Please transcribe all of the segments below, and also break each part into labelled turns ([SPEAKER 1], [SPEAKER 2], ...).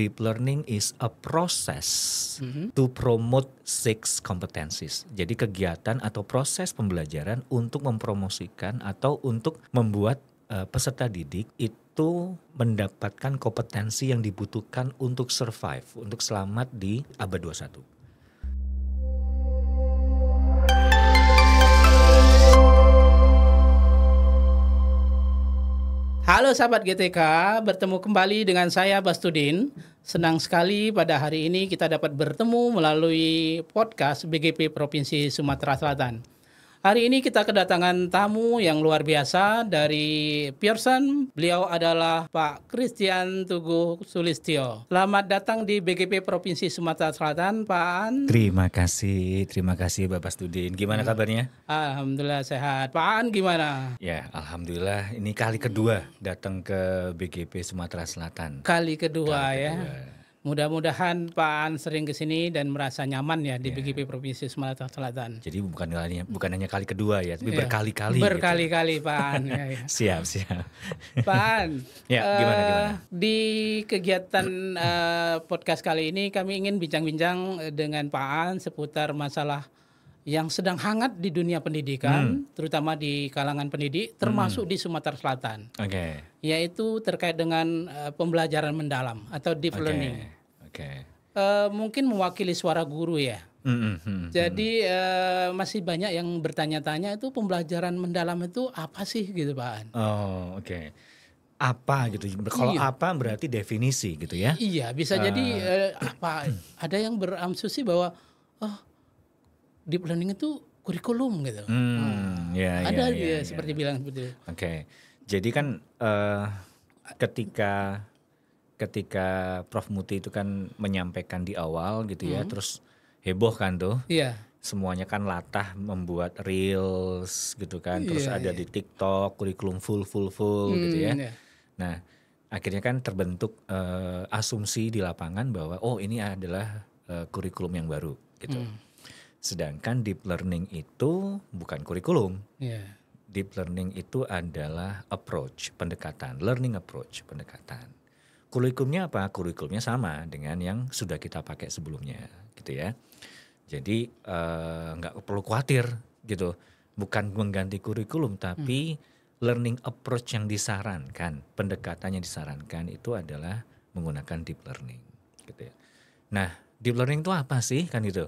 [SPEAKER 1] Deep learning is a process to promote 6 competencies. Jadi kegiatan atau proses pembelajaran untuk mempromosikan atau untuk membuat peserta didik itu mendapatkan kompetensi yang dibutuhkan untuk survive, untuk selamat di abad 21.
[SPEAKER 2] Halo sahabat GTK, bertemu kembali dengan saya Bastudin. Senang sekali pada hari ini kita dapat bertemu melalui podcast BGP Provinsi Sumatera Selatan. Hari ini kita kedatangan tamu yang luar biasa dari Pearson. Beliau adalah Pak Christian Tugu Sulistyo. Selamat datang di BGP Provinsi Sumatera Selatan, Pak An.
[SPEAKER 1] Terima kasih Bapak Studin. Gimana kabarnya?
[SPEAKER 2] Alhamdulillah sehat. Pak An gimana?
[SPEAKER 1] Ya, alhamdulillah. Ini kali kedua datang ke BGP Sumatera Selatan.
[SPEAKER 2] Kali kedua ya. Mudah-mudahan Pak An sering ke sini dan merasa nyaman ya di BGP Provinsi Sumatera Selatan.
[SPEAKER 1] Jadi bukan hanya kali kedua ya, tapi berkali-kali.
[SPEAKER 2] Berkali-kali
[SPEAKER 1] gitu.
[SPEAKER 2] Pak An. Ya.
[SPEAKER 1] Siap.
[SPEAKER 2] Pak An,
[SPEAKER 1] gimana?
[SPEAKER 2] Di kegiatan podcast kali ini kami ingin bincang-bincang dengan Pak An seputar masalah yang sedang hangat di dunia pendidikan, terutama di kalangan pendidik, termasuk di Sumatera Selatan. Yaitu terkait dengan pembelajaran mendalam atau deep learning. Mungkin mewakili suara guru ya. Jadi masih banyak yang bertanya-tanya itu pembelajaran mendalam itu apa sih gitu Pak An?
[SPEAKER 1] Apa gitu? Kalau apa berarti definisi gitu ya?
[SPEAKER 2] Iya, bisa jadi apa? Ada yang berasumsi bahwa deep learning itu kurikulum gitu. Ada seperti bilang seperti itu.
[SPEAKER 1] Jadi kan ketika Prof Muti itu kan menyampaikan di awal gitu ya, terus heboh kan tuh.
[SPEAKER 2] Iya.
[SPEAKER 1] Semuanya kan latah membuat reels gitu kan, terus ada di TikTok kurikulum full gitu ya. Nah, akhirnya kan terbentuk asumsi di lapangan bahwa ini adalah kurikulum yang baru gitu. Sedangkan deep learning itu bukan kurikulum. Deep learning itu adalah approach, pendekatan, learning approach, pendekatan. Kurikulumnya apa? Kurikulumnya sama dengan yang sudah kita pakai sebelumnya gitu ya. Jadi nggak perlu khawatir gitu. Bukan mengganti kurikulum tapi learning approach yang disarankan, pendekatan yang disarankan itu adalah menggunakan deep learning gitu ya. Nah, deep learning itu apa sih kan gitu?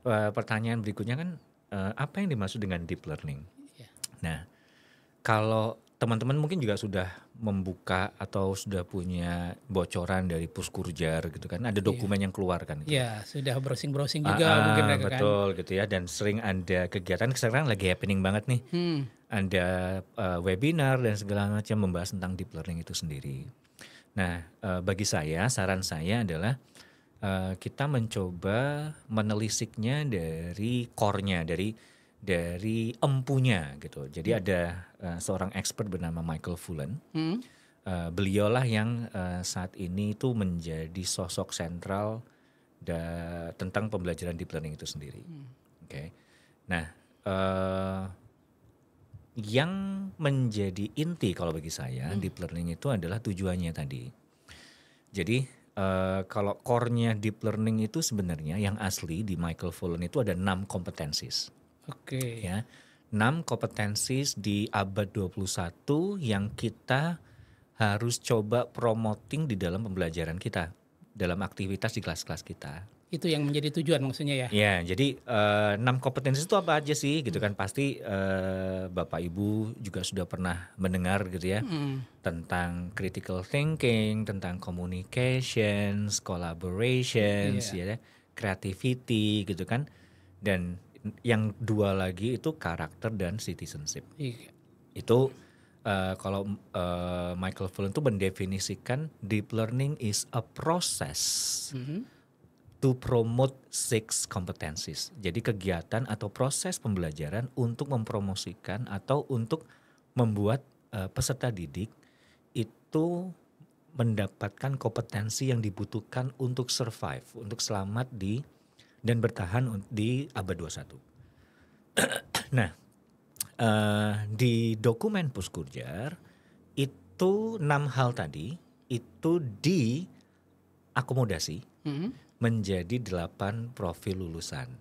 [SPEAKER 1] Pertanyaan berikutnya kan apa yang dimaksud dengan deep learning? Nah, kalau teman-teman mungkin juga sudah membuka atau sudah punya bocoran dari Puskurjar gitu kan, ada dokumen yang keluar kan?
[SPEAKER 2] Iya, sudah browsing juga mungkin mereka kan.
[SPEAKER 1] Betul gitu ya, dan sering ada kegiatan sekarang lagi happening banget nih. Ada webinar dan segala macam membahas tentang deep learning itu sendiri. Nah, bagi saya, saran saya adalah kita mencoba menelisiknya dari core-nya, dari empunya gitu. Jadi ada seorang expert bernama Michael Fullan. Beliaulah yang saat ini itu menjadi sosok sentral tentang pembelajaran deep learning itu sendiri. Nah, yang menjadi inti kalau bagi saya deep learning itu adalah tujuannya tadi. Jadi kalau core-nya deep learning itu sebenarnya yang asli di Michael Fullan itu ada 6 kompetensis. Ya, 6 kompetensis di abad 21 yang kita harus coba promoting di dalam pembelajaran kita, dalam aktivitas di kelas-kelas kita.
[SPEAKER 2] Itu yang menjadi tujuan maksudnya ya?
[SPEAKER 1] Ya, jadi 6 kompetensi itu apa aja sih gitu kan, pasti Bapak Ibu juga sudah pernah mendengar gitu ya, tentang critical thinking, tentang communications, collaborations, ya, creativity gitu kan, dan yang 2 lagi itu karakter dan citizenship. Itu kalau Michael Fullan itu mendefinisikan deep learning is a process to promote 6 competencies. Jadi kegiatan atau proses pembelajaran untuk mempromosikan atau untuk membuat peserta didik itu mendapatkan kompetensi yang dibutuhkan untuk survive, untuk selamat dan bertahan di abad 21. Nah, di dokumen Puskurjar itu 6 hal tadi itu akomodasi menjadi 8 profil lulusan,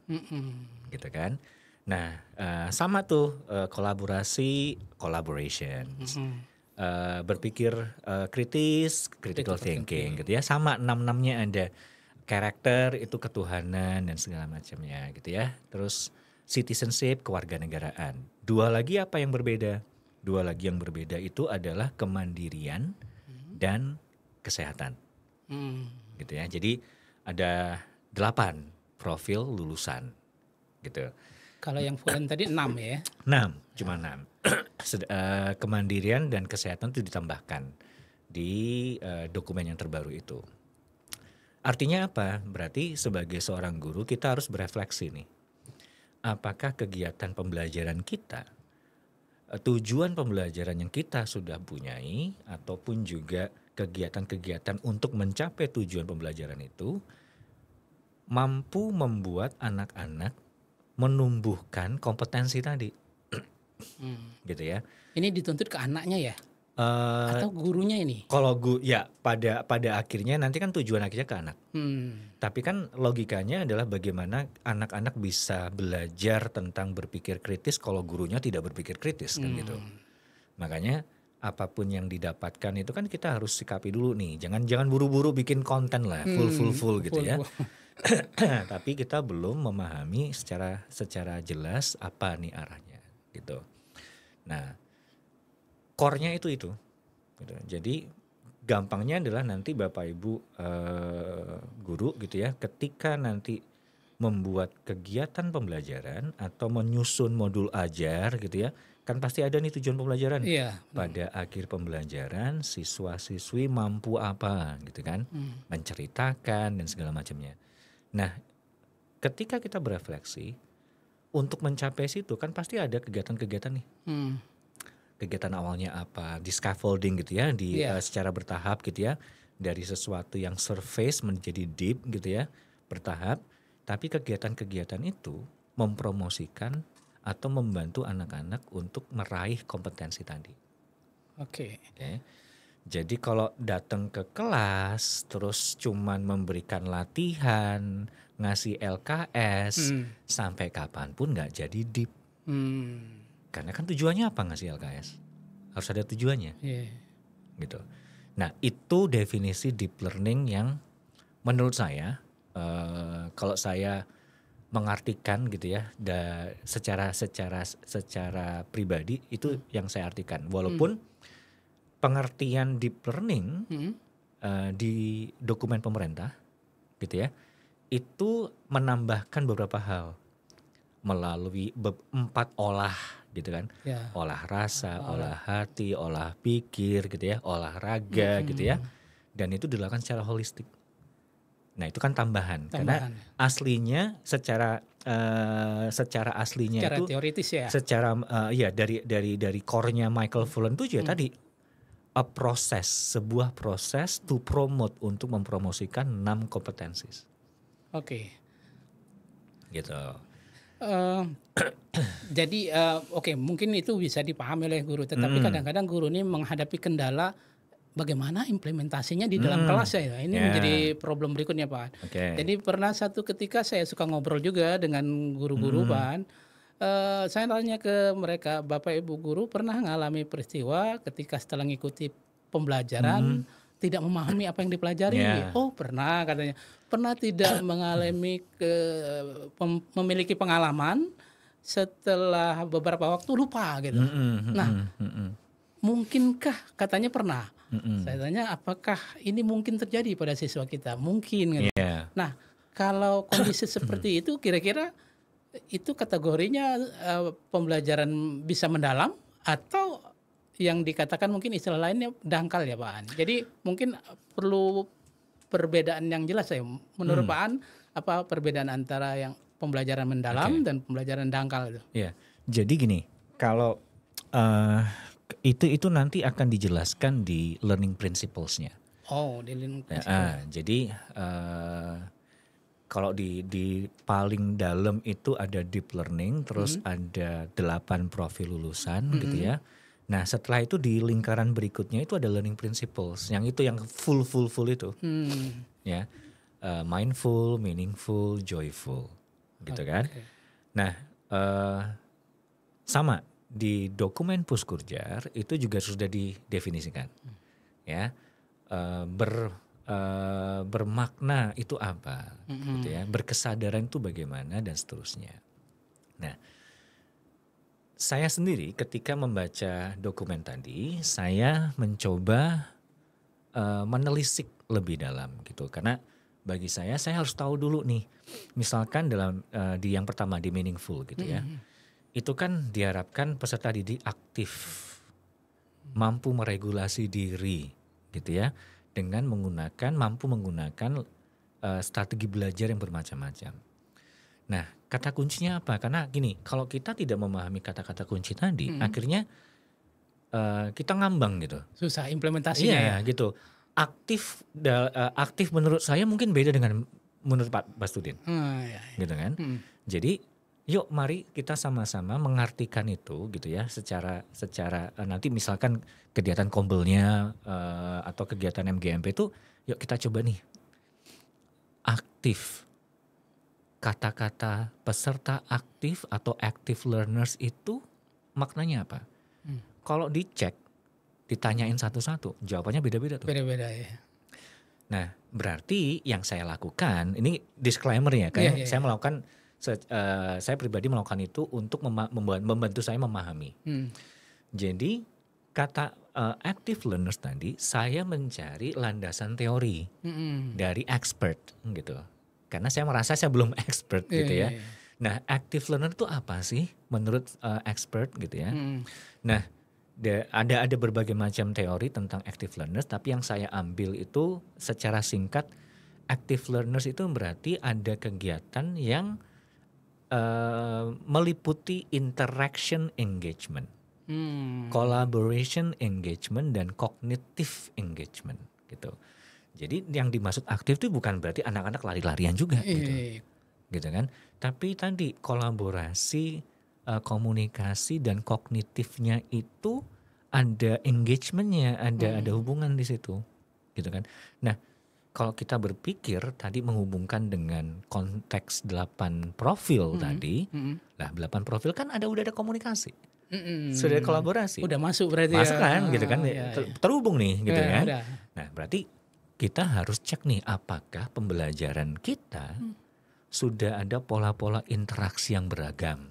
[SPEAKER 1] gitu kan. Nah, sama tuh collaboration, berpikir kritis, critical thinking gitu ya, sama 6-6-nya ada. Karakter itu ketuhanan dan segala macamnya gitu ya. Terus citizenship, kewarganegaraan. 2 lagi apa yang berbeda? 2 lagi yang berbeda itu adalah kemandirian dan kesehatan. Gitu ya. Jadi ada 8 profil lulusan gitu.
[SPEAKER 2] Kalau yang Fulan tadi 6 ya?
[SPEAKER 1] 6, cuma 6. Kemandirian dan kesehatan itu ditambahkan di dokumen yang terbaru itu. Artinya apa? Berarti sebagai seorang guru kita harus berefleksi nih. Apakah kegiatan pembelajaran kita, tujuan pembelajaran yang kita sudah punyai, ataupun juga kegiatan-kegiatan untuk mencapai tujuan pembelajaran itu, mampu membuat anak-anak menumbuhkan kompetensi tadi. Gitu ya.
[SPEAKER 2] Ini dituntut ke anaknya ya? Atau gurunya ini?
[SPEAKER 1] Kalau ya pada akhirnya nanti kan tujuan akhirnya ke anak. Tapi kan logikanya adalah bagaimana anak-anak bisa belajar tentang berpikir kritis kalau gurunya tidak berpikir kritis kan gitu. Makanya apapun yang didapatkan itu kan kita harus sikapi dulu nih. Jangan buru-buru bikin konten lah full gitu ya. Tapi kita belum memahami secara jelas apa nih arahnya gitu. Nah, core-nya itu gitu. Jadi gampangnya adalah nanti Bapak Ibu guru gitu ya, ketika nanti membuat kegiatan pembelajaran atau menyusun modul ajar gitu ya, kan pasti ada nih tujuan pembelajaran.
[SPEAKER 2] Iya.
[SPEAKER 1] Pada akhir pembelajaran siswa-siswi mampu apa gitu kan, menceritakan dan segala macamnya. Nah, ketika kita berefleksi untuk mencapai situ kan pasti ada kegiatan-kegiatan nih. Kegiatan awalnya apa, di scaffolding gitu ya, secara bertahap gitu ya, dari sesuatu yang surface menjadi deep gitu ya, bertahap. Tapi kegiatan-kegiatan itu mempromosikan atau membantu anak-anak untuk meraih kompetensi tadi.
[SPEAKER 2] Oke.
[SPEAKER 1] Jadi kalau datang ke kelas terus cuman memberikan latihan, ngasih LKS, sampai kapanpun nggak jadi deep. Karena kan tujuannya apa ngasih LKS? Harus ada tujuannya. Gitu. Nah, itu definisi deep learning yang menurut saya kalau saya mengartikan gitu ya, secara pribadi itu yang saya artikan. Walaupun pengertian deep learning di dokumen pemerintah gitu ya, itu menambahkan beberapa hal melalui 4 olah gitu kan, olah rasa, olah hati, olah pikir gitu ya, olahraga gitu ya, dan itu dilakukan secara holistik. Nah itu kan tambahan. Karena aslinya secara aslinya
[SPEAKER 2] secara
[SPEAKER 1] itu
[SPEAKER 2] teoritis ya,
[SPEAKER 1] secara dari core-nya Michael Fullan itu juga tadi sebuah proses to promote, untuk mempromosikan 6 kompetensi. Gitu.
[SPEAKER 2] Jadi mungkin itu bisa dipahami oleh guru, tetapi kadang-kadang guru ini menghadapi kendala bagaimana implementasinya di dalam kelas ya. Ini menjadi problem berikutnya Pak. Jadi pernah satu ketika saya suka ngobrol juga dengan guru-guru Pak. Saya tanya ke mereka, Bapak Ibu guru pernah mengalami peristiwa ketika setelah mengikuti pembelajaran tidak memahami apa yang dipelajari? Oh pernah katanya. Pernah tidak mengalami memiliki pengalaman setelah beberapa waktu lupa gitu. Nah, mungkinkah, katanya pernah. Saya tanya apakah ini mungkin terjadi pada siswa kita? Mungkin gitu. Nah, kalau kondisi seperti itu kira-kira itu kategorinya pembelajaran bisa mendalam atau yang dikatakan mungkin istilah lainnya dangkal ya Pak An. Jadi mungkin perlu perbedaan yang jelas ya. Menurut Pak An, apa perbedaan antara yang pembelajaran mendalam dan pembelajaran dangkal itu?
[SPEAKER 1] Iya. Jadi gini, kalau itu nanti akan dijelaskan di learning principles-nya.
[SPEAKER 2] Oh, di learning principles.
[SPEAKER 1] Jadi kalau di paling dalam itu ada deep learning, terus ada 8 profil lulusan gitu ya. Nah setelah itu di lingkaran berikutnya itu ada learning principles, yang itu yang full itu. ya, mindful, meaningful, joyful, gitu kan. Nah, sama di dokumen Puskurjar itu juga sudah didefinisikan, ya, bermakna itu apa, gitu ya, berkesadaran itu bagaimana dan seterusnya. Nah, saya sendiri ketika membaca dokumen tadi, saya mencoba menelisik lebih dalam gitu, karena bagi saya harus tahu dulu nih, misalkan dalam di yang pertama di meaningful gitu ya, itu kan diharapkan peserta didik aktif, mampu meregulasi diri gitu ya, dengan mampu menggunakan strategi belajar yang bermacam-macam. Nah, kata kuncinya apa? Karena gini, kalau kita tidak memahami kata-kata kunci tadi, akhirnya kita ngambang gitu.
[SPEAKER 2] Susah implementasinya ya.
[SPEAKER 1] Gitu. Aktif menurut saya mungkin beda dengan menurut Pak Bastudin. Gitu kan. Jadi yuk mari kita sama-sama mengartikan itu gitu ya, secara nanti misalkan kegiatan kombelnya atau kegiatan MGMP itu, yuk kita coba nih aktif. Kata-kata peserta aktif atau active learners itu maknanya apa? Kalau dicek, ditanyain satu-satu, jawabannya beda-beda tuh.
[SPEAKER 2] Beda-beda ya.
[SPEAKER 1] Nah, berarti yang saya lakukan, ini disclaimer ya, kayak saya melakukan, saya pribadi melakukan itu untuk membantu saya memahami. Jadi kata active learners tadi, saya mencari landasan teori dari expert gitu. Karena saya merasa saya belum expert gitu ya. Nah, active learner itu apa sih menurut expert gitu ya. Nah, ada berbagai macam teori tentang active learners, tapi yang saya ambil itu secara singkat, active learners itu berarti ada kegiatan yang meliputi interaction engagement, collaboration engagement, dan cognitive engagement gitu. Jadi yang dimaksud aktif itu bukan berarti anak-anak lari-larian juga gitu kan. Tapi tadi kolaborasi, komunikasi dan kognitifnya itu ada engagementnya, ada hubungan di situ, gitu kan. Nah, kalau kita berpikir tadi menghubungkan dengan konteks 8 profil tadi, lah 8 profil kan udah ada komunikasi, sudah ada kolaborasi,
[SPEAKER 2] udah masuk berarti
[SPEAKER 1] masuk kan, gitu kan, terhubung nih, gitu kan.
[SPEAKER 2] Udah.
[SPEAKER 1] Nah, berarti kita harus cek nih apakah pembelajaran kita sudah ada pola-pola interaksi yang beragam.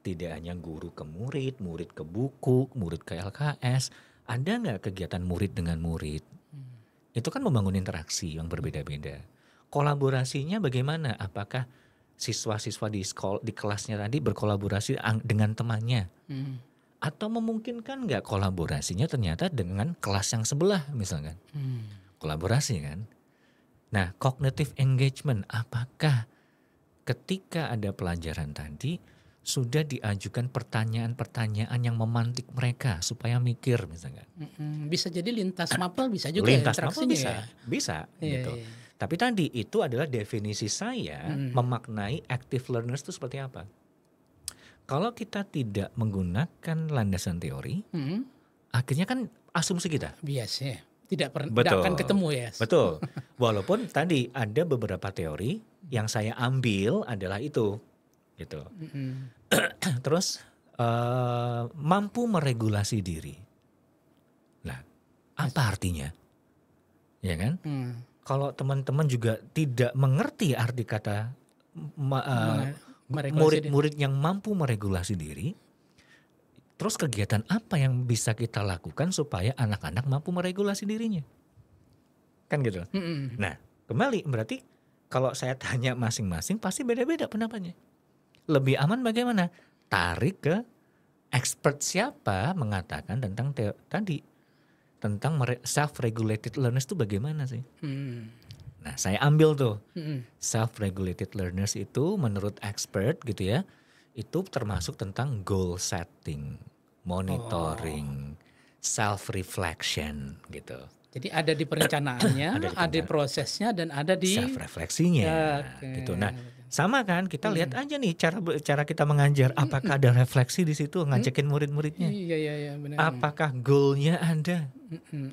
[SPEAKER 1] Tidak hanya guru ke murid, murid ke buku, murid ke LKS. Ada nggak kegiatan murid dengan murid? Itu kan membangun interaksi yang berbeda-beda. Kolaborasinya bagaimana? Apakah siswa-siswa di kelasnya tadi berkolaborasi dengan temannya? Atau memungkinkan nggak kolaborasinya ternyata dengan kelas yang sebelah misalkan? Kolaborasi kan. Nah, cognitive engagement, apakah ketika ada pelajaran tadi sudah diajukan pertanyaan-pertanyaan yang memantik mereka supaya mikir misalkan.
[SPEAKER 2] Bisa jadi lintas mapel bisa juga
[SPEAKER 1] lintas
[SPEAKER 2] interaksinya
[SPEAKER 1] mapel bisa gitu. Tapi tadi itu adalah definisi saya memaknai active learners itu seperti apa. Kalau kita tidak menggunakan landasan teori, akhirnya kan asumsi kita.
[SPEAKER 2] Biasanya tidak akan ketemu ya.
[SPEAKER 1] Betul. Walaupun tadi ada beberapa teori yang saya ambil adalah itu, gitu. Terus mampu meregulasi diri. Nah, apa artinya? Ya kan? Kalau teman-teman juga tidak mengerti arti kata murid-murid yang mampu meregulasi diri, terus kegiatan apa yang bisa kita lakukan supaya anak-anak mampu meregulasi dirinya? Kan gitu. Nah, kembali berarti kalau saya tanya masing-masing pasti beda-beda pendapatnya. Lebih aman bagaimana? Tarik ke expert siapa mengatakan tentang tadi. Tentang self-regulated learners itu bagaimana sih? Nah, saya ambil tuh. Self-regulated learners itu menurut expert gitu ya. Itu termasuk tentang goal setting, monitoring, self-reflection gitu.
[SPEAKER 2] Jadi ada di perencanaannya, ada di prosesnya, dan ada di
[SPEAKER 1] self-refleksinya gitu. Nah, sama kan kita lihat aja nih cara kita mengajar. Apakah ada refleksi di situ ngajakin murid-muridnya?
[SPEAKER 2] Iya benar.
[SPEAKER 1] Apakah goalnya ada?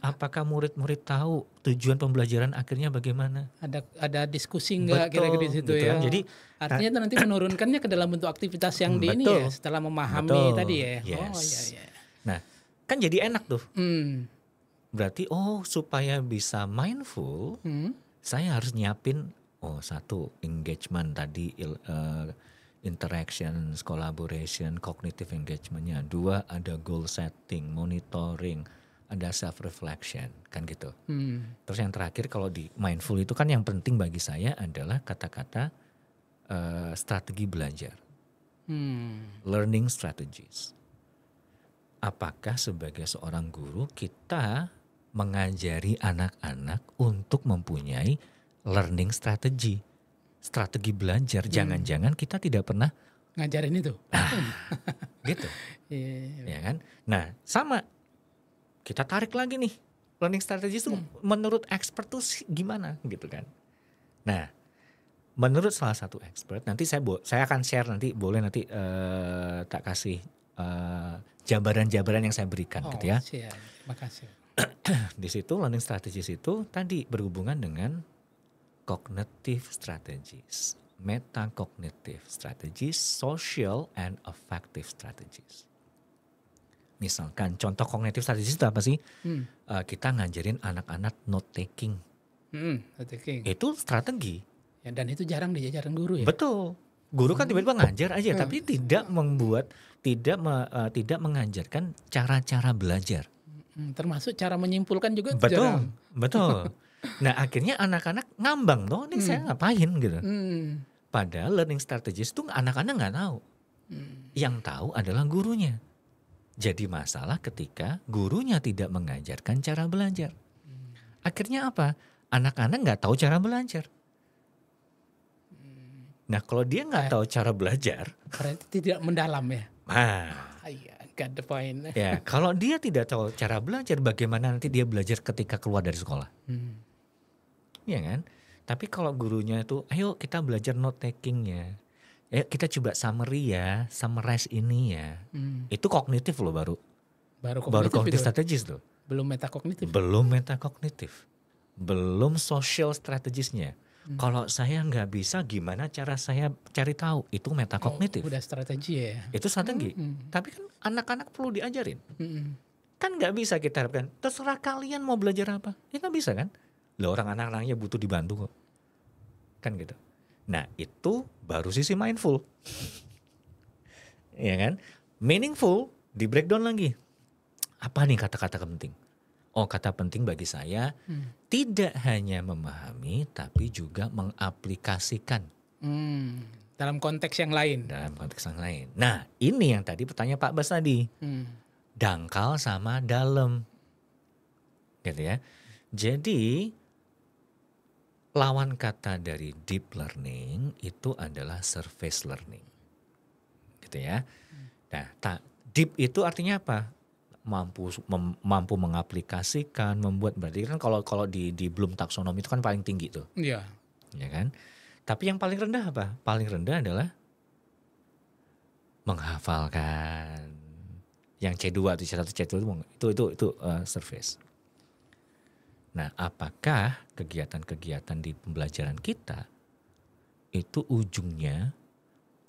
[SPEAKER 1] Apakah murid-murid tahu tujuan pembelajaran akhirnya bagaimana?
[SPEAKER 2] Ada diskusi nggak kira-kira di situ
[SPEAKER 1] gitu
[SPEAKER 2] ya?
[SPEAKER 1] kan. Jadi
[SPEAKER 2] artinya itu nanti menurunkannya ke dalam bentuk aktivitas yang di ini ya, setelah memahami tadi ya.
[SPEAKER 1] Yes.
[SPEAKER 2] Oh iya.
[SPEAKER 1] Nah, kan jadi enak tuh.
[SPEAKER 2] Berarti
[SPEAKER 1] supaya bisa mindful, saya harus nyiapin satu engagement tadi, interactions, collaboration, cognitive engagementnya. 2 ada goal setting, monitoring, ada self reflection, kan gitu. Terus yang terakhir kalau di mindful itu kan yang penting bagi saya adalah kata-kata strategi belajar, learning strategies. Apakah sebagai seorang guru kita mengajari anak-anak untuk mempunyai learning strategi belajar? Jangan-jangan kita tidak pernah
[SPEAKER 2] ngajarin itu.
[SPEAKER 1] Gitu. Ya kan? Nah, sama kita tarik lagi nih, learning strategies itu menurut expert tuh gimana gitu kan. Nah, menurut salah satu expert, nanti saya akan share nanti, boleh nanti tak kasih jabaran-jabaran yang saya berikan gitu ya.
[SPEAKER 2] Siap. Makasih.
[SPEAKER 1] Di situ learning strategies itu tadi berhubungan dengan cognitive strategies, metacognitive strategies, social and affective strategies. Misalkan contoh cognitive strategies itu apa sih? Kita ngajarin anak-anak note taking. Itu strategi.
[SPEAKER 2] Ya, dan itu jarang diajarin guru ya.
[SPEAKER 1] Betul. Guru kan tiba-tiba ngajar aja, tapi tidak mengajarkan cara-cara belajar.
[SPEAKER 2] Termasuk cara menyimpulkan juga.
[SPEAKER 1] Betul. Nah, akhirnya anak-anak ngambang tuh, ini saya ngapain gitu. Padahal learning strategies itu anak-anak nggak tahu. Yang tahu adalah gurunya. Jadi masalah ketika gurunya tidak mengajarkan cara belajar. Akhirnya apa? Anak-anak nggak tahu cara belajar. Nah, kalau dia nggak tahu cara belajar,
[SPEAKER 2] berarti tidak mendalam ya. Iya, got the point.
[SPEAKER 1] Ya, kalau dia tidak tahu cara belajar, bagaimana nanti dia belajar ketika keluar dari sekolah? Iya kan? Tapi kalau gurunya itu, ayo kita belajar note takingnya, kita coba summary ya, summarize ini ya. Itu kognitif loh baru kognitif strategis tuh.
[SPEAKER 2] Belum metakognitif.
[SPEAKER 1] Belum social strategisnya. Kalau saya nggak bisa, gimana cara saya cari tahu? Itu metakognitif.
[SPEAKER 2] Udah strategi ya.
[SPEAKER 1] Itu strategi. Tapi kan anak-anak perlu diajarin. Kan nggak bisa kita harapkan, terserah kalian mau belajar apa. Ya nggak bisa kan? Loh, orang anak-anaknya butuh dibantu kok. Kan gitu. Nah, itu baru sisi mindful. Ya kan? Meaningful di breakdown lagi. Apa nih kata-kata penting? Kata penting bagi saya tidak hanya memahami tapi juga mengaplikasikan.
[SPEAKER 2] Dalam konteks yang lain.
[SPEAKER 1] Nah, ini yang tadi pertanyaan Pak Bas tadi. Dangkal sama dalam. Gitu ya. Jadi lawan kata dari deep learning itu adalah surface learning. Gitu ya. Nah, deep itu artinya apa? Mampu mengaplikasikan, membuat, berarti kan kalau di Bloom taksonomi itu kan paling tinggi tuh.
[SPEAKER 2] Iya.
[SPEAKER 1] Ya kan? Tapi yang paling rendah apa? Paling rendah adalah menghafalkan. Yang C2 atau C1, C2 itu surface. Nah, apakah kegiatan-kegiatan di pembelajaran kita itu ujungnya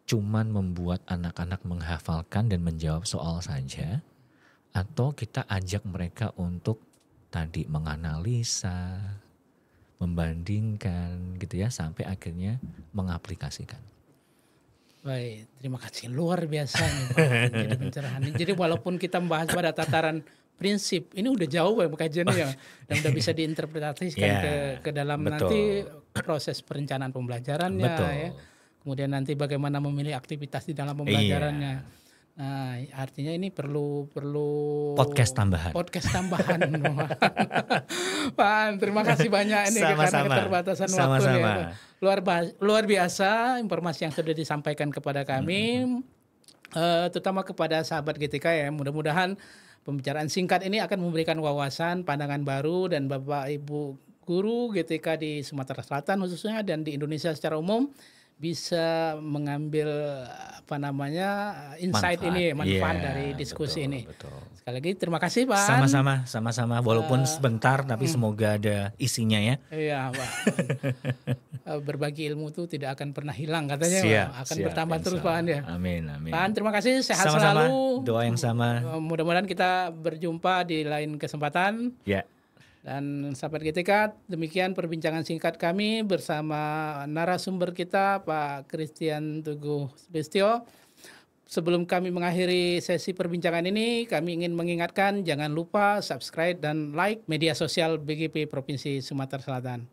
[SPEAKER 1] cuman membuat anak-anak menghafalkan dan menjawab soal saja? Atau kita ajak mereka untuk tadi menganalisa, membandingkan gitu ya, sampai akhirnya mengaplikasikan.
[SPEAKER 2] Baik, terima kasih. Luar biasa nih Pak. Jadi pencerahan. Jadi walaupun kita membahas pada tataran prinsip, ini udah jauh ya kajiannya ya, dan udah bisa diinterpretasikan ke dalam nanti proses perencanaan pembelajarannya ya. Kemudian nanti bagaimana memilih aktivitas di dalam pembelajarannya. Nah, artinya ini perlu
[SPEAKER 1] podcast tambahan.
[SPEAKER 2] Pak, terima kasih banyak ini karena keterbatasan waktu ya. Luar biasa informasi yang sudah disampaikan kepada kami, terutama kepada sahabat GTK ya. Mudah-mudahan pembicaraan singkat ini akan memberikan wawasan, pandangan baru, dan Bapak Ibu guru GTK di Sumatera Selatan khususnya dan di Indonesia secara umum bisa mengambil insight manfaat
[SPEAKER 1] Iya,
[SPEAKER 2] dari diskusi
[SPEAKER 1] betul,
[SPEAKER 2] ini.
[SPEAKER 1] betul.
[SPEAKER 2] Sekali lagi terima kasih Pak An.
[SPEAKER 1] Sama-sama. Walaupun sebentar, tapi semoga ada isinya ya.
[SPEAKER 2] Iya Pak. Berbagi ilmu itu tidak akan pernah hilang katanya, Pak. Akan bertambah terus Pak An ya.
[SPEAKER 1] Amin.
[SPEAKER 2] Pak An, terima kasih, sehat
[SPEAKER 1] Sama-sama,
[SPEAKER 2] selalu.
[SPEAKER 1] doa yang sama.
[SPEAKER 2] Mudah-mudahan kita berjumpa di lain kesempatan.
[SPEAKER 1] Ya.
[SPEAKER 2] Dan sahabat GTK, demikian perbincangan singkat kami bersama narasumber kita Pak Christian Teguh Sulistyo. Sebelum kami mengakhiri sesi perbincangan ini, kami ingin mengingatkan jangan lupa subscribe dan like media sosial BGP Provinsi Sumatera Selatan.